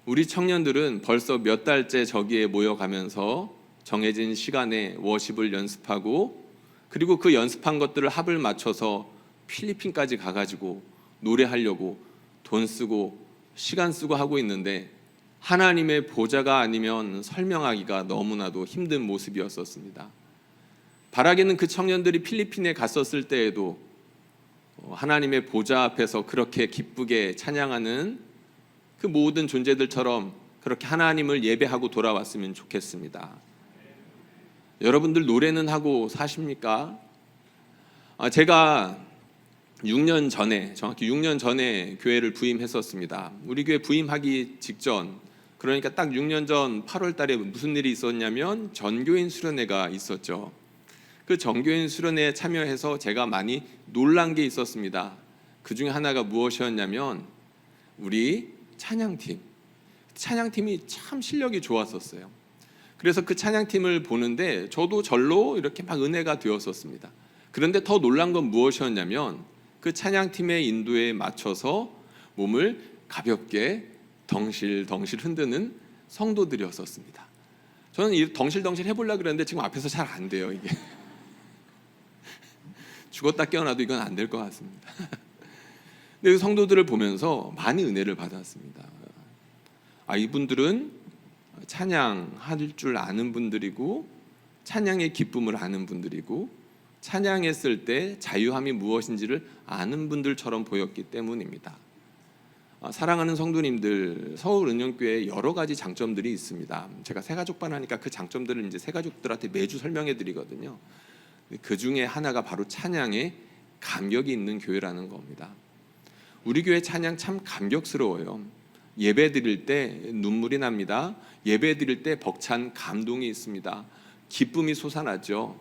A: 우리 청년들은 벌써 몇 달째 저기에 모여가면서 정해진 시간에 워십을 연습하고, 그리고 그 연습한 것들을 합을 맞춰서 필리핀까지 가가지고 노래하려고 돈 쓰고 시간 쓰고 하고 있는데, 하나님의 보좌가 아니면 설명하기가 너무나도 힘든 모습이었었습니다. 바라기는 그 청년들이 필리핀에 갔었을 때에도 하나님의 보좌 앞에서 그렇게 기쁘게 찬양하는 그 모든 존재들처럼 그렇게 하나님을 예배하고 돌아왔으면 좋겠습니다. 여러분들 노래는 하고 사십니까? 제가 6년 전에, 정확히 6년 전에 교회를 부임했었습니다. 우리 교회 부임하기 직전, 그러니까 딱 6년 전 8월 달에 무슨 일이 있었냐면 전교인 수련회가 있었죠. 그 전교인 수련회에 참여해서 제가 많이 놀란 게 있었습니다. 그 중에 하나가 무엇이었냐면 우리 찬양팀이 참 실력이 좋았었어요. 그래서 그 찬양팀을 보는데 저도 절로 이렇게 막 은혜가 되었었습니다. 그런데 더 놀란 건 무엇이었냐면 그 찬양팀의 인도에 맞춰서 몸을 가볍게 덩실덩실 흔드는 성도들이었었습니다. 저는 이 덩실덩실 해보려고 그랬는데 지금 앞에서 잘 안 돼요. 이게 죽었다 깨어나도 이건 안 될 것 같습니다. 근데 그 성도들을 보면서 많이 은혜를 받았습니다. 이분들은 찬양할 줄 아는 분들이고 찬양의 기쁨을 아는 분들이고 찬양했을 때 자유함이 무엇인지를 아는 분들처럼 보였기 때문입니다. 사랑하는 성도님들, 서울은영교회에 여러 가지 장점들이 있습니다. 제가 새가족반 하니까 그 장점들을 이제 새가족들한테 매주 설명해 드리거든요. 그 중에 하나가 바로 찬양에 감격이 있는 교회라는 겁니다. 우리 교회 찬양 참 감격스러워요. 예배 드릴 때 눈물이 납니다. 예배 드릴 때 벅찬 감동이 있습니다. 기쁨이 솟아나죠.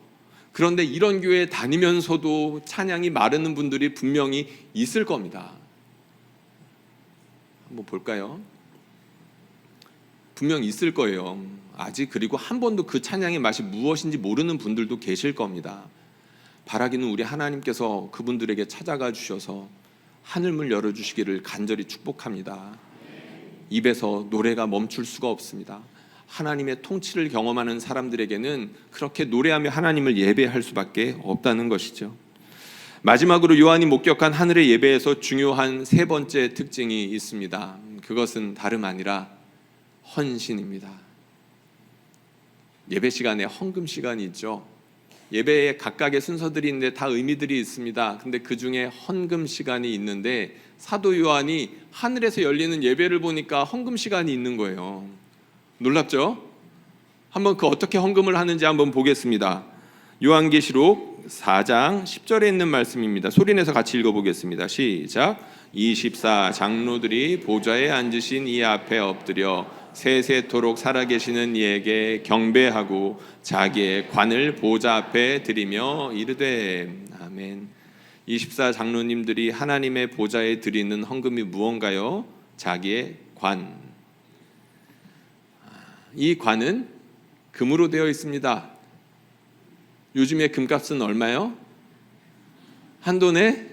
A: 그런데 이런 교회 다니면서도 찬양이 마르는 분들이 분명히 있을 겁니다. 한번 볼까요? 분명 있을 거예요. 아직 그리고 한 번도 그 찬양의 맛이 무엇인지 모르는 분들도 계실 겁니다. 바라기는 우리 하나님께서 그분들에게 찾아가 주셔서 하늘문 열어주시기를 간절히 축복합니다. 입에서 노래가 멈출 수가 없습니다. 하나님의 통치를 경험하는 사람들에게는 그렇게 노래하며 하나님을 예배할 수밖에 없다는 것이죠. 마지막으로 요한이 목격한 하늘의 예배에서 중요한 세 번째 특징이 있습니다. 그것은 다름 아니라 헌신입니다. 예배 시간에 헌금 시간이 있죠. 예배에 각각의 순서들이 있는데 다 의미들이 있습니다. 근데 그 중에 헌금 시간이 있는데 사도 요한이 하늘에서 열리는 예배를 보니까 헌금 시간이 있는 거예요. 놀랍죠? 한번 그 어떻게 헌금을 하는지 한번 보겠습니다. 요한계시록 4장 10절에 있는 말씀입니다. 소리내서 같이 읽어보겠습니다. 시작. 24장로들이 보좌에 앉으신 이 앞에 엎드려 세세토록 살아계시는 이에게 경배하고 자기의 관을 보좌 앞에 드리며 이르되 아멘. 24장로님들이 하나님의 보좌에 드리는 헌금이 무언가요? 자기의 관. 이 관은 금으로 되어 있습니다. 요즘에 금값은 얼마요? 한 돈에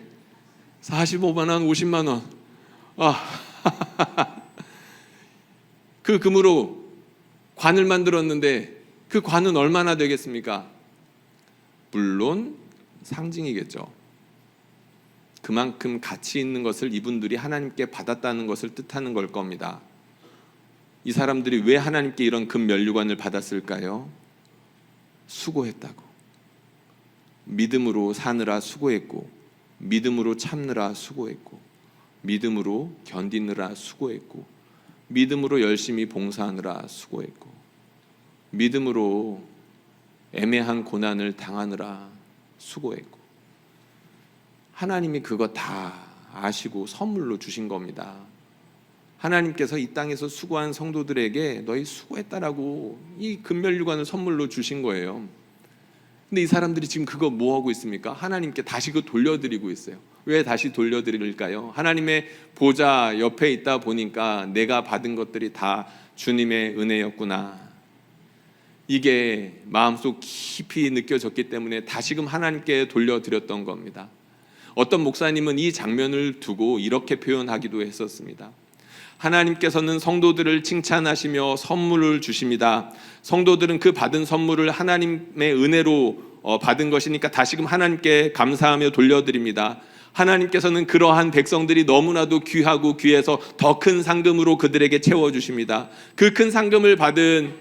A: 45만 원, 50만 원. 그 금으로 관을 만들었는데 그 관은 얼마나 되겠습니까? 물론 상징이겠죠. 그만큼 가치 있는 것을 이분들이 하나님께 받았다는 것을 뜻하는 걸 겁니다. 이 사람들이 왜 하나님께 이런 금 면류관을 받았을까요? 수고했다고. 믿음으로 사느라 수고했고, 믿음으로 참느라 수고했고, 믿음으로 견디느라 수고했고, 믿음으로 열심히 봉사하느라 수고했고, 믿음으로 애매한 고난을 당하느라 수고했고, 하나님이 그거 다 아시고 선물로 주신 겁니다. 하나님께서 이 땅에서 수고한 성도들에게 너희 수고했다라고 이 금면류관을 선물로 주신 거예요. 근데 이 사람들이 지금 그거 뭐 하고 있습니까? 하나님께 다시 그 돌려드리고 있어요. 왜 다시 돌려드릴까요? 하나님의 보좌 옆에 있다 보니까 내가 받은 것들이 다 주님의 은혜였구나, 이게 마음속 깊이 느껴졌기 때문에 다시금 하나님께 돌려드렸던 겁니다. 어떤 목사님은 이 장면을 두고 이렇게 표현하기도 했었습니다. 하나님께서는 성도들을 칭찬하시며 선물을 주십니다. 성도들은 그 받은 선물을 하나님의 은혜로 받은 것이니까 다시금 하나님께 감사하며 돌려드립니다. 하나님께서는 그러한 백성들이 너무나도 귀하고 귀해서 더 큰 상금으로 그들에게 채워주십니다. 그 큰 상금을 받은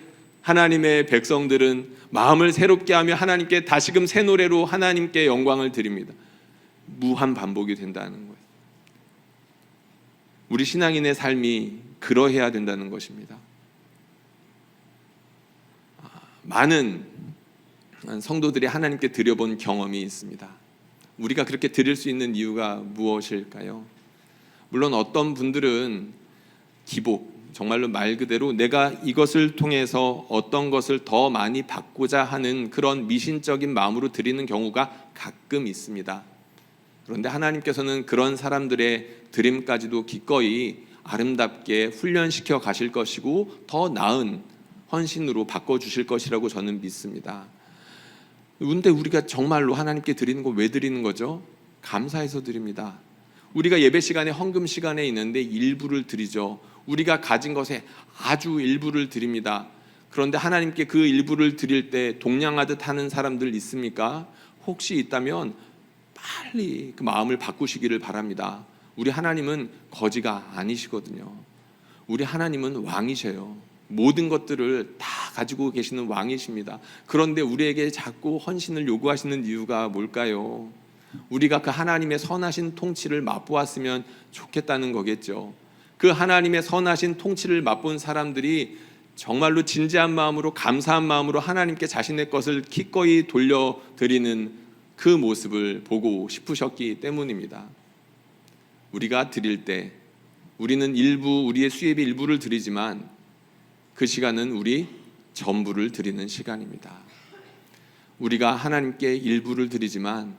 A: 하나님의 백성들은 마음을 새롭게 하며 하나님께 다시금 새 노래로 하나님께 영광을 드립니다. 무한 반복이 된다는 거예요. 우리 신앙인의 삶이 그러해야 된다는 것입니다. 많은 성도들이 하나님께 드려본 경험이 있습니다. 우리가 그렇게 드릴 수 있는 이유가 무엇일까요? 물론 어떤 분들은 기복, 정말로 말 그대로 내가 이것을 통해서 어떤 것을 더 많이 받고자 하는 그런 미신적인 마음으로 드리는 경우가 가끔 있습니다. 그런데 하나님께서는 그런 사람들의 드림까지도 기꺼이 아름답게 훈련시켜 가실 것이고 더 나은 헌신으로 바꿔주실 것이라고 저는 믿습니다. 그런데 우리가 정말로 하나님께 드리는 거 왜 드리는 거죠? 감사해서 드립니다. 우리가 예배 시간에 헌금 시간에 있는데 일부를 드리죠. 우리가 가진 것에 아주 일부를 드립니다. 그런데 하나님께 그 일부를 드릴 때 동냥하듯 하는 사람들 있습니까? 혹시 있다면 빨리 그 마음을 바꾸시기를 바랍니다. 우리 하나님은 거지가 아니시거든요. 우리 하나님은 왕이셔요. 모든 것들을 다 가지고 계시는 왕이십니다. 그런데 우리에게 자꾸 헌신을 요구하시는 이유가 뭘까요? 우리가 그 하나님의 선하신 통치를 맛보았으면 좋겠다는 거겠죠. 그 하나님의 선하신 통치를 맛본 사람들이 정말로 진지한 마음으로 감사한 마음으로 하나님께 자신의 것을 기꺼이 돌려드리는 그 모습을 보고 싶으셨기 때문입니다. 우리가 드릴 때 우리는 일부, 우리의 수입의 일부를 드리지만 그 시간은 우리 전부를 드리는 시간입니다. 우리가 하나님께 일부를 드리지만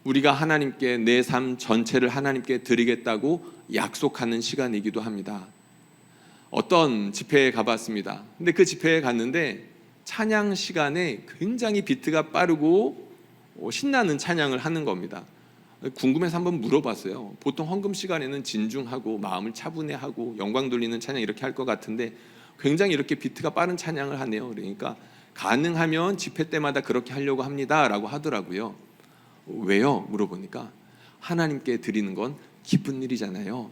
A: 우리가 하나님께 내 삶 전체를 하나님께 드리겠다고 약속하는 시간이기도 합니다. 어떤 집회에 가봤습니다. 근데 그 집회에 갔는데 찬양 시간에 굉장히 비트가 빠르고 신나는 찬양을 하는 겁니다. 궁금해서 한번 물어봤어요. 보통 헌금 시간에는 진중하고 마음을 차분해하고 영광 돌리는 찬양 이렇게 할 것 같은데 굉장히 이렇게 비트가 빠른 찬양을 하네요. 그러니까 가능하면 집회 때마다 그렇게 하려고 합니다 라고 하더라고요. 왜요? 물어보니까 하나님께 드리는 건 기쁜 일이잖아요.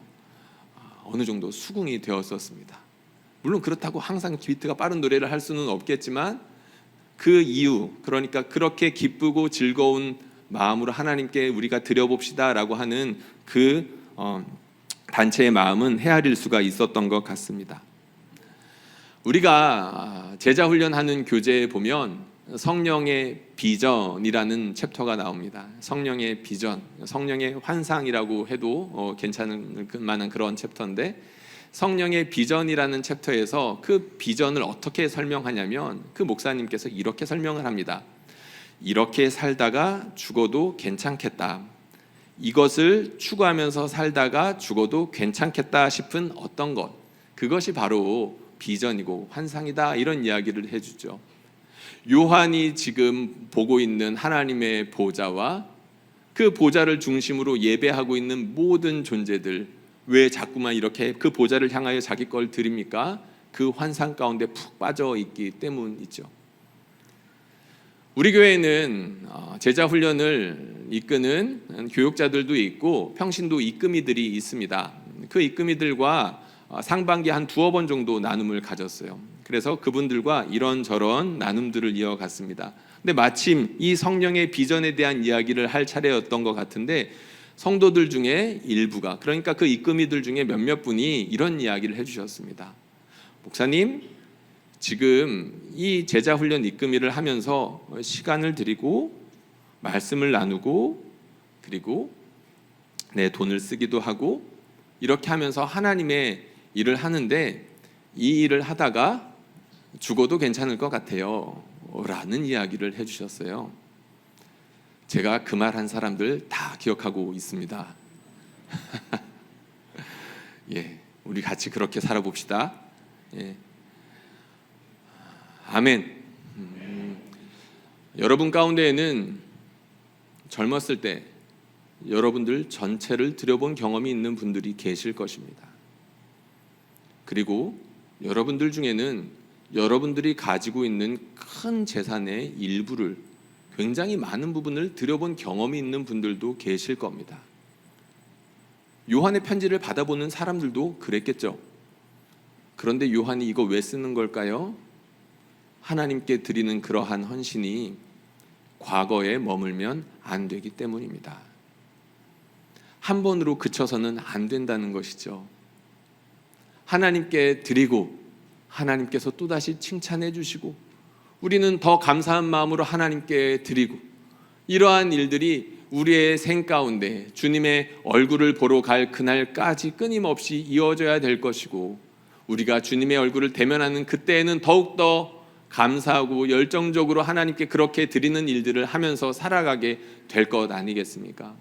A: 어느 정도 수긍이 되었었습니다. 물론 그렇다고 항상 비트가 빠른 노래를 할 수는 없겠지만 그 이유, 그러니까 그렇게 기쁘고 즐거운 마음으로 하나님께 우리가 드려봅시다 라고 하는 그 단체의 마음은 헤아릴 수가 있었던 것 같습니다. 우리가 제자 훈련하는 교재에 보면 성령의 비전이라는 챕터가 나옵니다. 성령의 비전, 성령의 환상이라고 해도 괜찮을 만한 그런 챕터인데 성령의 비전이라는 챕터에서 그 비전을 어떻게 설명하냐면 그 목사님께서 이렇게 설명을 합니다. 이렇게 살다가 죽어도 괜찮겠다. 이것을 추구하면서 살다가 죽어도 괜찮겠다 싶은 어떤 것, 그것이 바로 비전이고 환상이다, 이런 이야기를 해주죠. 요한이 지금 보고 있는 하나님의 보좌와 그 보좌를 중심으로 예배하고 있는 모든 존재들, 왜 자꾸만 이렇게 그 보좌를 향하여 자기 걸 드립니까? 그 환상 가운데 푹 빠져 있기 때문이죠. 우리 교회는 제자 훈련을 이끄는 교육자들도 있고 평신도 이끄미들이 있습니다. 그 이끄미들과 상반기 한 두어 번 정도 나눔을 가졌어요. 그래서 그분들과 이런저런 나눔들을 이어갔습니다. 근데 마침 이 성령의 비전에 대한 이야기를 할 차례였던 것 같은데 성도들 중에 일부가, 그러니까 그 이끄미들 중에 몇몇 분이 이런 이야기를 해주셨습니다. 목사님, 지금 이 제자 훈련 이끄미를 하면서 시간을 드리고 말씀을 나누고 그리고 내 돈을 쓰기도 하고 이렇게 하면서 하나님의 일을 하는데 이 일을 하다가 죽어도 괜찮을 것 같아요 라는 이야기를 해주셨어요. 제가 그 말 한 사람들 다 기억하고 있습니다. 예, 우리 같이 그렇게 살아봅시다. 예. 아멘. 여러분 가운데에는 젊었을 때 여러분들 전체를 들여본 경험이 있는 분들이 계실 것입니다. 그리고 여러분들 중에는 여러분들이 가지고 있는 큰 재산의 일부를, 굉장히 많은 부분을 들여본 경험이 있는 분들도 계실 겁니다. 요한의 편지를 받아보는 사람들도 그랬겠죠. 그런데 요한이 이거 왜 쓰는 걸까요? 하나님께 드리는 그러한 헌신이 과거에 머물면 안 되기 때문입니다. 한 번으로 그쳐서는 안 된다는 것이죠. 하나님께 드리고 하나님께서 또다시 칭찬해 주시고 우리는 더 감사한 마음으로 하나님께 드리고, 이러한 일들이 우리의 생 가운데 주님의 얼굴을 보러 갈 그날까지 끊임없이 이어져야 될 것이고, 우리가 주님의 얼굴을 대면하는 그때에는 더욱더 감사하고 열정적으로 하나님께 그렇게 드리는 일들을 하면서 살아가게 될 것 아니겠습니까?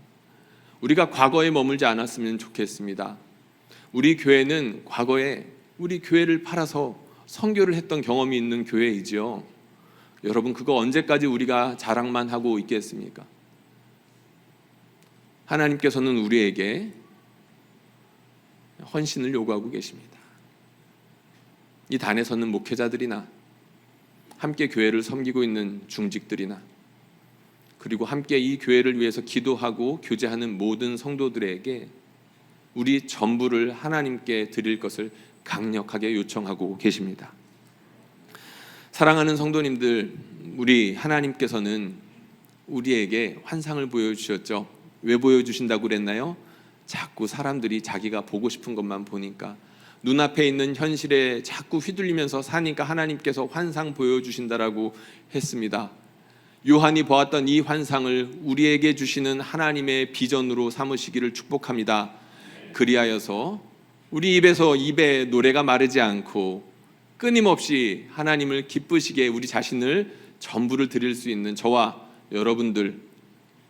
A: 우리가 과거에 머물지 않았으면 좋겠습니다. 우리 교회는 과거에 우리 교회를 팔아서 선교를 했던 경험이 있는 교회이지요. 여러분, 그거 언제까지 우리가 자랑만 하고 있겠습니까? 하나님께서는 우리에게 헌신을 요구하고 계십니다. 이 단에 서는 목회자들이나 함께 교회를 섬기고 있는 중직들이나 그리고 함께 이 교회를 위해서 기도하고 교제하는 모든 성도들에게 우리 전부를 하나님께 드릴 것을 강력하게 요청하고 계십니다. 사랑하는 성도님들, 우리 하나님께서는 우리에게 환상을 보여주셨죠. 왜 보여주신다고 그랬나요? 자꾸 사람들이 자기가 보고 싶은 것만 보니까, 눈앞에 있는 현실에 자꾸 휘둘리면서 사니까 하나님께서 환상 보여주신다라고 했습니다. 요한이 보았던 이 환상을 우리에게 주시는 하나님의 비전으로 삼으시기를 축복합니다. 그리하여서 우리 입에 노래가 마르지 않고 끊임없이 하나님을 기쁘시게 우리 자신을 전부를 드릴 수 있는 저와 여러분들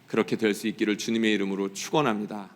A: 그렇게 될 수 있기를 주님의 이름으로 축원합니다.